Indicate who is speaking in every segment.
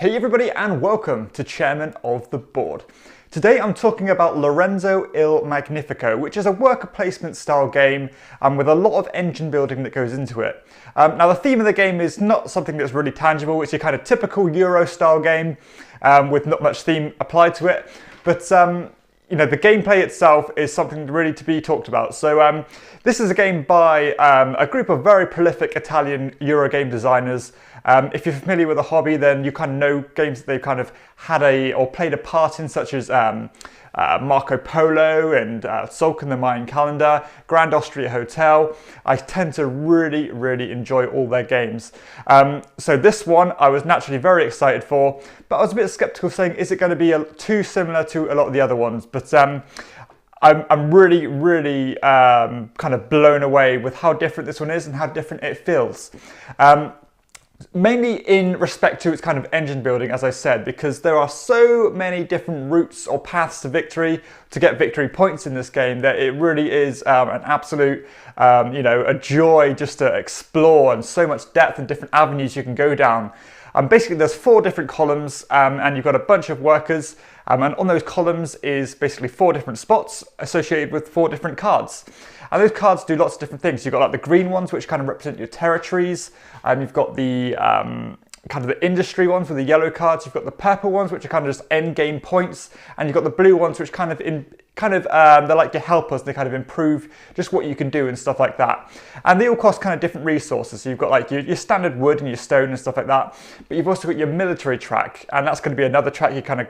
Speaker 1: Hey everybody and welcome to Chairman of the Board. Today I'm talking about Lorenzo il Magnifico, which is a worker placement style game with a lot of engine building that goes into it. Now the theme of the game is not something that's really tangible. It's your kind of typical Euro style game with not much theme applied to it, but you know, the gameplay itself is something really to be talked about. So this is a game by a group of very prolific Italian Euro game designers. If you're familiar with the hobby, then you kind of know games that they've kind of had or played a part in, such as Marco Polo and Sulk and the Mayan Calendar, Grand Austria Hotel. I tend to really enjoy all their games. So this one I was naturally very excited for, but I was a bit skeptical, saying, is it going to be too similar to a lot of the other ones? But I'm really kind of blown away with how different this one is and how different it feels. Mainly in respect to its kind of engine building, as I said, because there are so many different routes or paths to victory, to get victory points in this game, that it really is an absolute, you know, a joy just to explore, and so much depth and different avenues you can go down. Basically, there's 4 different columns, and you've got a bunch of workers, and on those columns is basically 4 different spots associated with 4 different cards. And those cards do lots of different things. You've got like the green ones, which kind of represent your territories. You've got the kind of the industry ones with the yellow cards. You've got the purple ones, which are kind of just end game points, and you've got the blue ones, which kind of they're like your helpers. They kind of improve just what you can do and stuff like that. And they all cost kind of different resources. So you've got like your standard wood and your stone and stuff like that, but you've also got your military track, and that's going to be another track you kind of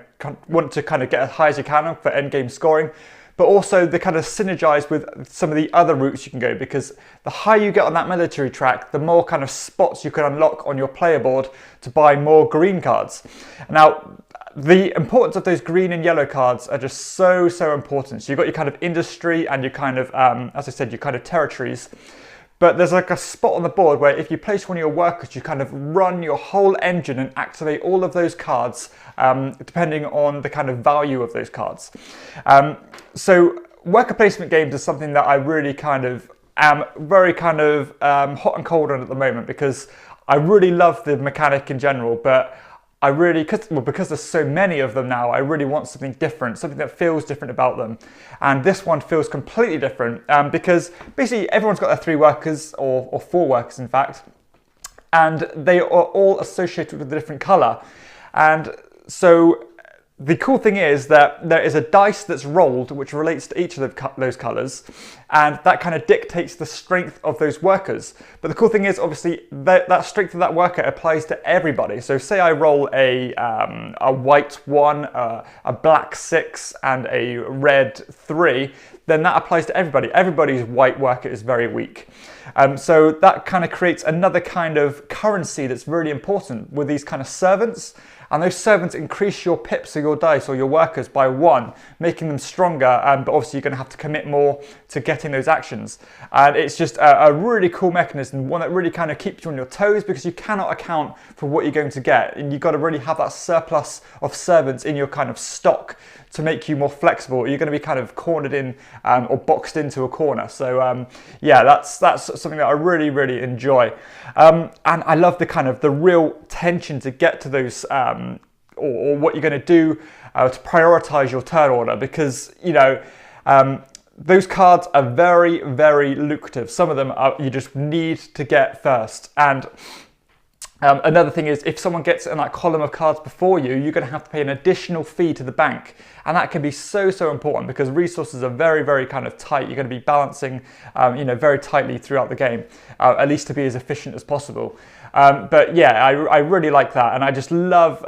Speaker 1: want to kind of get as high as you can on for end game scoring. But also they kind of synergize with some of the other routes you can go, because the higher you get on that military track, the more kind of spots you can unlock on your player board to buy more green cards. Now, the importance of those green and yellow cards are just so important. So you've got your kind of industry and your kind of, as I said, your kind of territories. But there's like a spot on the board where if you place one of your workers, you kind of run your whole engine and activate all of those cards, depending on the kind of value of those cards. So worker placement games is something that I really kind of am very kind of hot and cold on at the moment, because I really love the mechanic in general, but I really, because there's so many of them now, I really want something different, something that feels different about them. And this one feels completely different because basically everyone's got their 3 workers, or 4 workers in fact, and they are all associated with a different colour. And so the cool thing is that there is a dice that's rolled which relates to each of those colours, and that kind of dictates the strength of those workers. But the cool thing is, obviously, that strength of that worker applies to everybody. So say I roll a white 1, a black 6 and a red 3, then that applies to everybody. Everybody's white worker is very weak. So that kind of creates another kind of currency that's really important with these kind of servants. And those servants increase your pips or your dice or your workers by 1, making them stronger. But obviously you're going to have to commit more to getting those actions. And it's just a really cool mechanism, one that really kind of keeps you on your toes, because you cannot account for what you're going to get. And you've got to really have that surplus of servants in your kind of stock to make you more flexible. You're going to be kind of cornered in or boxed into a corner. So yeah, that's something that I really enjoy. And I love the kind of the real tension to get to those or what you're going to do to prioritize your turn order, because you know those cards are very lucrative. Some of them you just need to get first. And another thing is, if someone gets in that column of cards before you, you're going to have to pay an additional fee to the bank. And that can be so important, because resources are very kind of tight. You're going to be balancing, you know, very tightly throughout the game, at least to be as efficient as possible. But yeah, I really like that, and I just love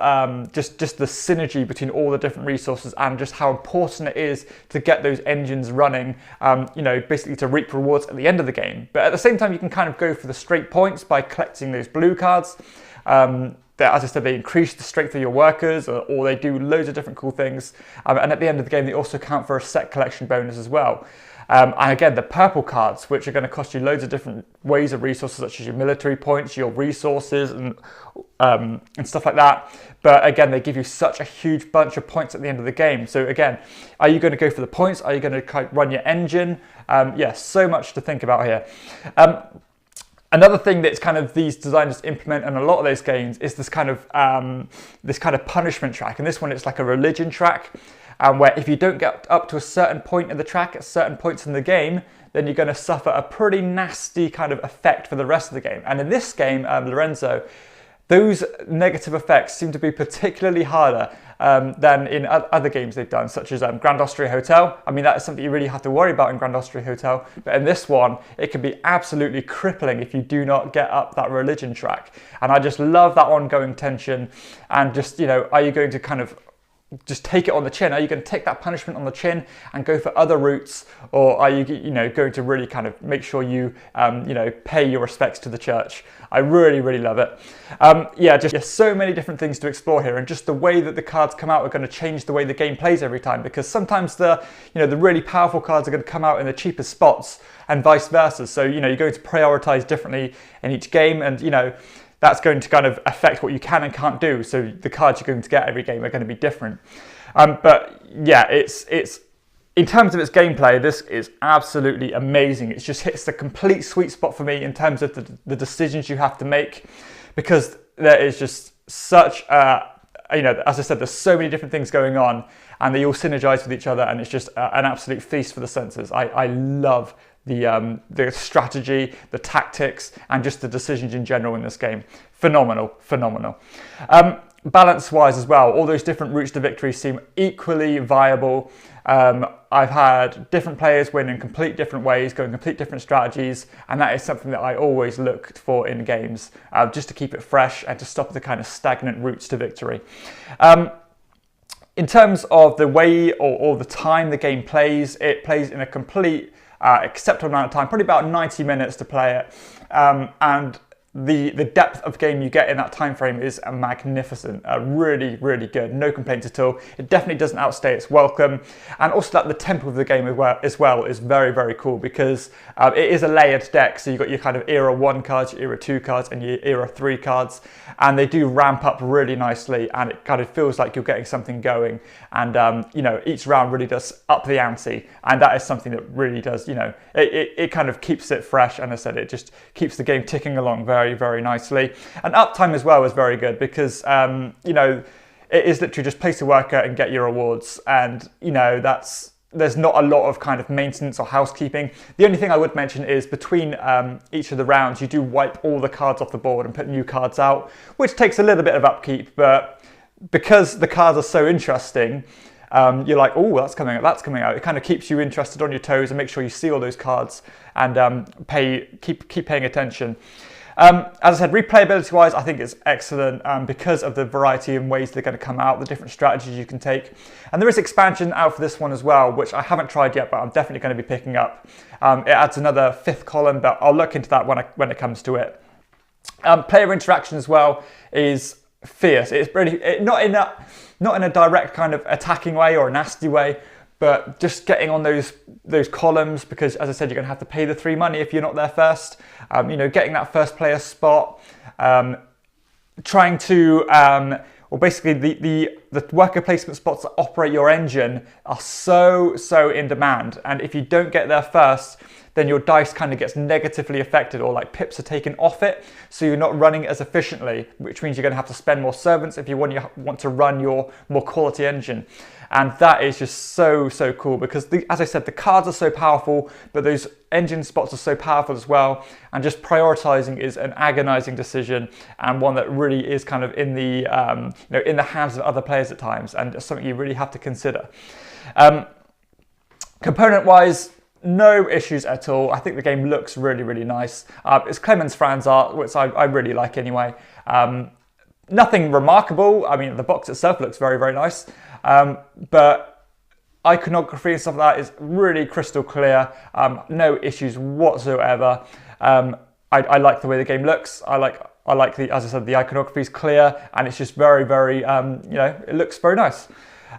Speaker 1: just the synergy between all the different resources, and just how important it is to get those engines running, you know, basically to reap rewards at the end of the game. But at the same time, you can kind of go for the straight points by collecting those blue cards. That, as I said, they increase the strength of your workers, or they do loads of different cool things. And at the end of the game, they also count for a set collection bonus as well. And again, the purple cards, which are going to cost you loads of different ways of resources, such as your military points, your resources, and stuff like that. But again, they give you such a huge bunch of points at the end of the game. So again, are you going to go for the points? Are you going to run your engine? Yeah, so much to think about here. Another thing that's kind of these designers implement in a lot of those games is this kind of punishment track. And this one, it's like a religion track, where if you don't get up to a certain point in the track at certain points in the game, then you're going to suffer a pretty nasty kind of effect for the rest of the game. And in this game, Lorenzo, those negative effects seem to be particularly harder than in other games they've done, such as Grand Austria Hotel. I mean, that is something you really have to worry about in Grand Austria Hotel. But in this one, it can be absolutely crippling if you do not get up that religion track. And I just love that ongoing tension. And just, are you going to kind of just take it on the chin? Are you going to take that punishment on the chin and go for other routes, or are you, going to really kind of make sure you, pay your respects to the church? I really, really love it. Just so many different things to explore here, and just the way that the cards come out are going to change the way the game plays every time, because sometimes the really powerful cards are going to come out in the cheapest spots, and vice versa. So you're going to prioritize differently in each game, and that's going to kind of affect what you can and can't do. So the cards you're going to get every game are going to be different. But yeah, it's in terms of its gameplay, this is absolutely amazing. It just hits the complete sweet spot for me in terms of the decisions you have to make, because there is just such as I said, there's so many different things going on, and they all synergize with each other, and it's just an absolute feast for the senses. I love the strategy, the tactics, and just the decisions in general in this game. Phenomenal. Balance-wise as well, all those different routes to victory seem equally viable. I've had different players win in complete different ways, going complete different strategies, and that is something that I always looked for in games, just to keep it fresh and to stop the kind of stagnant routes to victory. In terms of the way or the time the game plays, it plays in a complete acceptable amount of time, probably about 90 minutes to play it, and the depth of game you get in that time frame is magnificent, really, really good, no complaints at all. It definitely doesn't outstay its welcome, and also that the tempo of the game as well is very, very cool, because it is a layered deck. So you've got your kind of era 1 cards, your era 2 cards, and your era 3 cards, and they do ramp up really nicely, and it kind of feels like you're getting something going, and each round really does up the ante, and that is something that really does, it kind of keeps it fresh, and as I said, it just keeps the game ticking along very, very nicely. And uptime as well is very good, because it is literally just place a worker and get your rewards, and there's not a lot of kind of maintenance or housekeeping. The only thing I would mention is between each of the rounds, you do wipe all the cards off the board and put new cards out, which takes a little bit of upkeep, but because the cards are so interesting, you're like, oh, that's coming out. It kind of keeps you interested, on your toes, and make sure you see all those cards and keep paying attention. As I said, replayability-wise, I think it's excellent because of the variety in ways they're going to come out, the different strategies you can take. And there is expansion out for this one as well, which I haven't tried yet, but I'm definitely going to be picking up. It adds another 5th column, but I'll look into that when it comes to it. Player interaction as well is fierce. It's really not in a direct kind of attacking way or a nasty way, but just getting on those columns, because as I said, you're going to have to pay the 3 money if you're not there first. Getting that first player spot, trying to, basically the worker placement spots that operate your engine are so in demand, and if you don't get there first, then your dice kind of gets negatively affected, or like pips are taken off it, so you're not running as efficiently, which means you're going to have to spend more servants if you want to run your more quality engine. And that is just so cool, because as I said, the cards are so powerful, but those engine spots are so powerful as well, and just prioritizing is an agonizing decision, and one that really is kind of in the in the hands of other players at times, and something you really have to consider. Component wise, no issues at all. I think the game looks really, really nice. It's Clemens Franz art, which I really like anyway. Nothing remarkable. I mean, the box itself looks very, very nice. But iconography and stuff like that is really crystal clear. No issues whatsoever. I like the way the game looks. I like as I said, the iconography is clear, and it's just very, very, it looks very nice.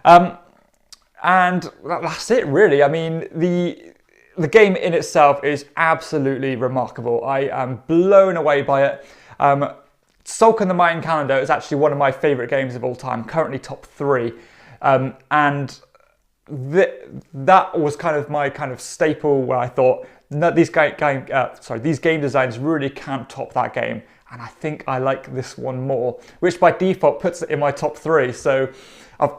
Speaker 1: And that's it really. I mean, the game in itself is absolutely remarkable. I am blown away by it. Sulk and the Mayan Calendar is actually one of my favourite games of all time, currently top 3. And that was kind of my kind of staple, where I thought these game designs really can't top that game. And I think I like this one more, which by default puts it in my top 3. So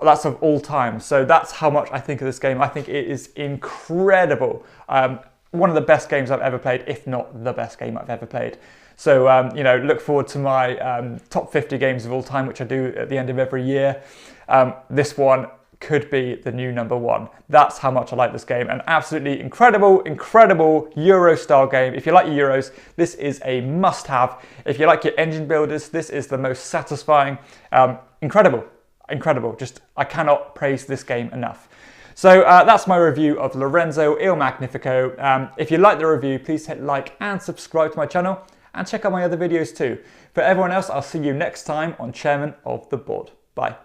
Speaker 1: that's of all time. So that's how much I think of this game. I think it is incredible. One of the best games I've ever played, if not the best game I've ever played. So, you know, look forward to my top 50 games of all time, which I do at the end of every year. This one could be the new #1. That's how much I like this game. An absolutely incredible Euro-style game. If you like your Euros, this is a must-have. If you like your engine builders, this is the most satisfying. Incredible. Just, I cannot praise this game enough. So that's my review of Lorenzo Il Magnifico. If you like the review, please hit like and subscribe to my channel, and check out my other videos too. For everyone else, I'll see you next time on Chairman of the Board. Bye.